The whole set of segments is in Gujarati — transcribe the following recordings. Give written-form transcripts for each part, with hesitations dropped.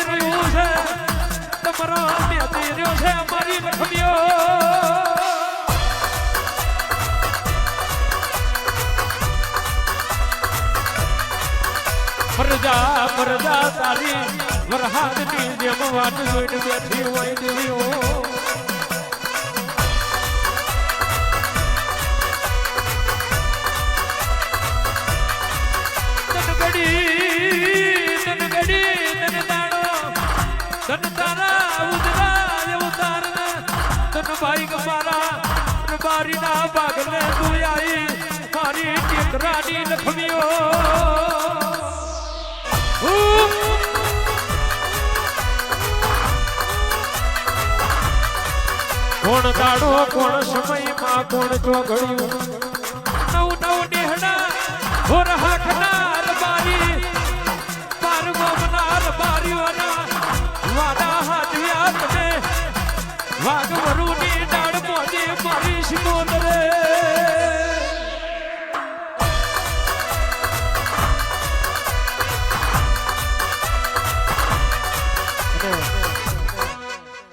મળી રહ્યું છે તમારો મેતી રહ્યો છે અમારી લખમીઓ પરજા પરજા તારી વરહાદની જેમ વાટ જોઈને બેઠી હોય દેવીઓ ભાઈ મારા બારી ના ભાગને તું આવી મારી ટેકરાની લખમીઓ કોણ દાડો કોણ સમયમાં કોણ ચોઘડ્યું નવ નવ નેહડા હોર હાકનાર બારી પાર ગોમનાર બારીઓના વાડા હાજવ્યા તમે વાઘવરુની ડાળ મોજે મારી શિકોતરે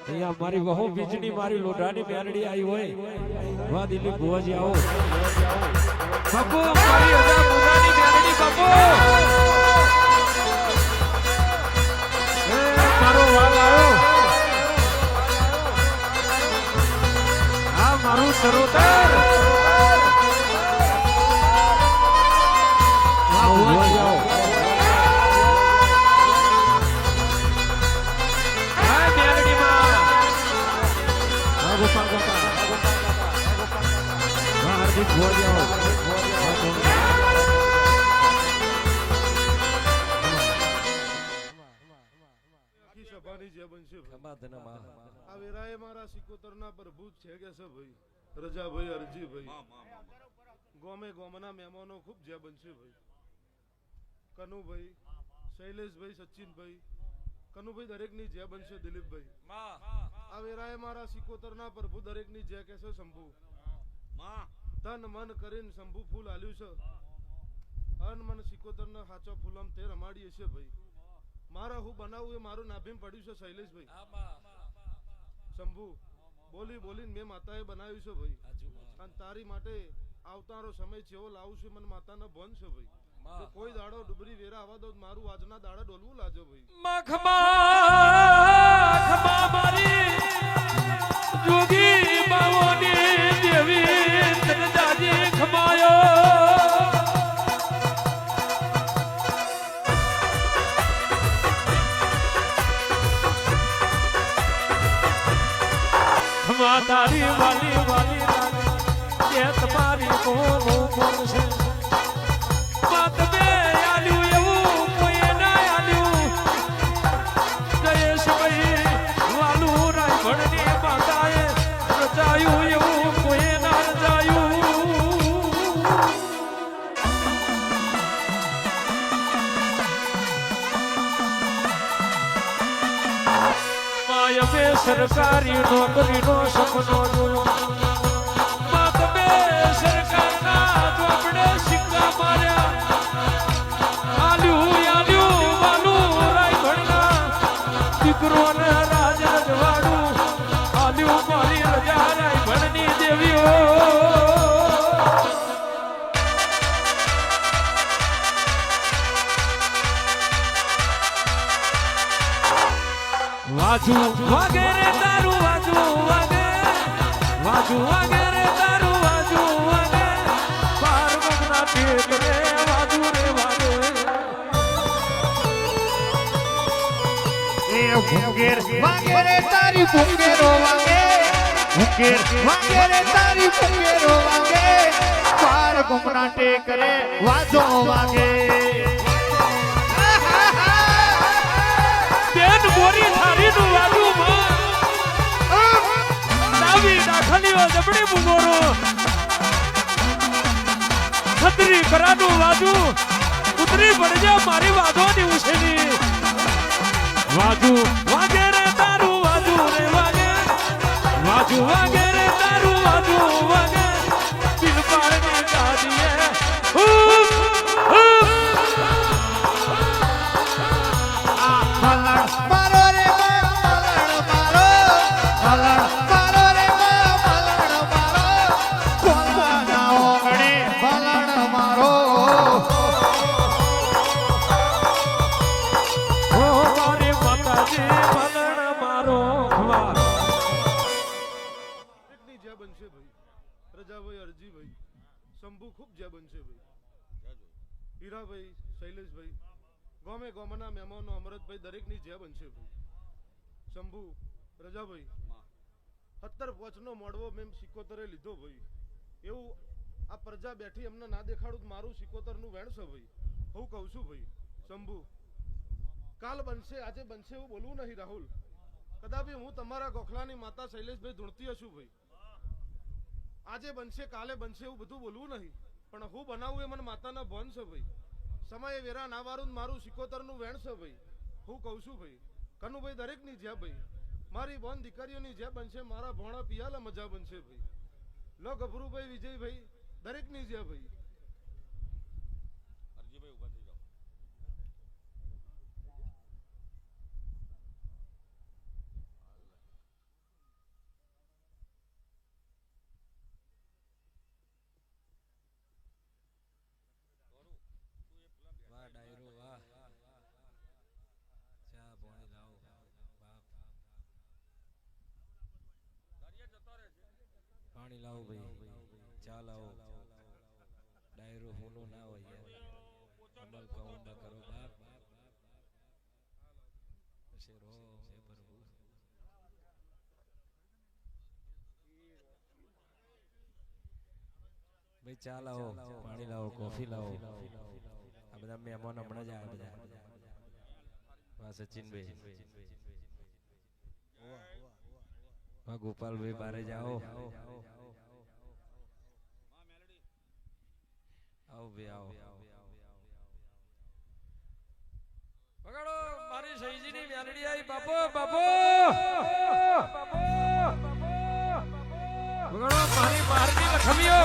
અહીંયા મારી વહુ બીજની મારી લોઢાની મેરડી આવી હોય વા દિલ્હી ભુવાજી આવો બાપુ મારી અજા મુરાની મેરડી બાપુ મારો વાલ આવ્યો મારું સરોતર આ વેરાએ મારા સિકોતરના પ્રભુ છે કે છે ભાઈ રજાભાઈ અરજીભાઈ ગોમે ગોમના મહેમાનો ખૂબ જે બનશે ભાઈ કનુભાઈ શૈલેષભાઈ સચિનભાઈ કનુભાઈ દરેકની જે બનશે દિલીપભાઈ આ વેરાએ મારા સિકોતરના પ્રભુ દરેકની જે કે છે શંભુ તન મન કરીને શંભુ ફૂલ આલ્યું છે અન મન સિકોતરના સાચો ફૂલમ તે રમાડીએ છે ભાઈ મારા હું બનાવું એ મારું નાભીમ પડ્યું છે શૈલેષભાઈ શંભુ બોલી બોલીને મેં માતાએ બનાવ્યું છે ભાઈ અને તારી માટે આવતારો સમય જેવો લાવું છું મને માતાનો ભન છે ભાઈ તો કોઈ દાડો ડુબરી વેરા આવવા દો મારું આજના દાડા ડોલવું લાજો ભાઈ મખમા મારી જોગી બાવોની દેવી તનદાજી ખમાયો તારી વાલી વાલી લાગે કે તમારી બોલો બોલશે માત બે આલ્યું એવું કોઈ ના આલ્યું જયેશભાઈ વાલું રાયભણની માતાએ રચાયું એવું કોઈ ના રચાયું માયમે સરકારી નોકરીનો સપનો જોયો માતમે સરકારના ચોપડે સિક્કા માર્યા આલ્યું વાલું રાયભણના દીકરોને રાજ રજવાડું આલ્યું મારી રજા રાયભણની દેવીઓ વાજુ વાગે રે તારું વાજુ વાગે વાજુ વાગે રે તારું વાજુ વાગે પાર ગમના ટેક રે વાજુ રે વાગે એ ભૂંગેર વાગે રે તારી ભૂંગેરો વાગે ભૂંગેર વાગે રે તારી ભૂંગેરો વાગે પાર ગમના ટેક રે વાજો વાગે બોરી થારી નું વાજુ દાવી દાખલીઓ જબડી મુગોરો છત્રી કરાનું વાજુ ઉતરી પડજે મારી વાદોની ઉછેલી વાજુ વાગે રે તારું વાજુ રે વાગે વાજુ વાગે રે તારું વાજુ વાગે દિલ પાડની દાદીએ આ મલણ રાજાભાઈ અરજીભાઈ શંભુ ખૂબ જે બનશે ભાઈ હીરાભાઈ શૈલેષભાઈ ગોમે ગોમના મહેમાનો અમરતભાઈ દરેકની જે બનશે ભાઈ શંભુ રજાભાઈ 17 મોડવો મેં 77 લીધો ભાઈ એવું આ પ્રજા બેઠી એમને ના દેખાડું તો મારું 77 નું વેણ છે ભાઈ હું કહું છું ભાઈ શંભુ કાલ બનશે આજે બનશે એવું બોલવું નહીં રાહુલ કદાપી હું તમારા ગોખલાની માતા શૈલેષભાઈ ધૂણતી હશું ભાઈ આજે બનશે કાલે બનશે એવું બધું બોલવું નહીં પણ હું બનાવું એ મને માતાના ભોન છે ભાઈ સમયે વેરા ના વારું મારું 77 નું વેણ છે ભાઈ હું કહું છું ભાઈ કનુભાઈ દરેકની જ્યાં ભાઈ મારી બોન દીકરીઓની જે બનશે મારા ભોણા પિયાલા મજા બનશે ભાઈ લો ગભરુભાઈ વિજયભાઈ દરેકની જે ભાઈ પાણી લાવો ભાઈ ચા લાવો ડાયરો ફોલો ના હોય યાર અમલ કો ઊંડા કરો બાપ શેરો હે પ્રભુ ભાઈ ચા લાવો પાણી લાવો કોફી લાવો આ બધા મહેમાન હમણાં જ આવ્યા બધા વાહ સચિનભાઈ વાહ ગોપાલભાઈ બારે જાઓ આવો બે આવો વગાડો મારી સહીજીની મેલડી આવી બાપો બાપો વગાડો મારી બહારની લખમીઓ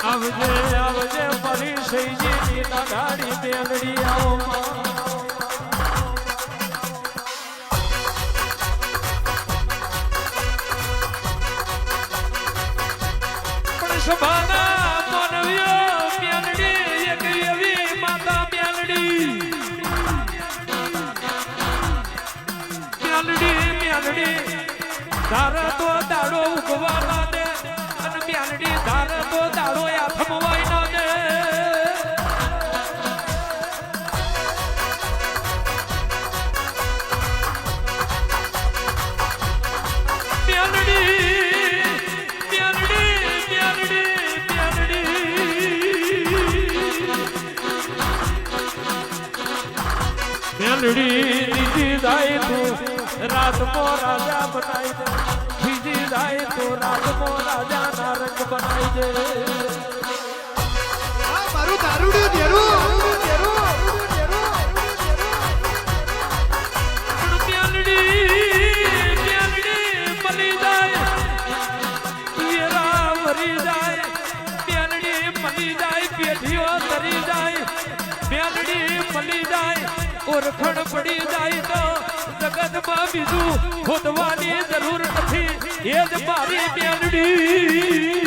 આવજે આવજે મારી સહીજી ના ગાડી મેલડી આવો પણ સભાના માનવીઓ મેલડી એક એવી માતા મેલડી મેલડી તારા તો દાડો ઉગવાના દે અને મેલડી તારા તો દાડો આથમવાય ના દે મેલડી દીદી જાય તું રાત મો રાજા બનાઈ દે દીદી જાય તો રાત મો રાજા ના રંગ બનાઈ દે આ મારું દારૂડિયું દેરું મલી જાય હીરા વરી જાય મેલડી મલી જાય પેઢીઓ તરી જાય મેલડી મલી જાય ઓરખણ પડી જાય તો જગતમાં બીજું ખોદવાની જરૂર નથી એ જ મારી મેલડી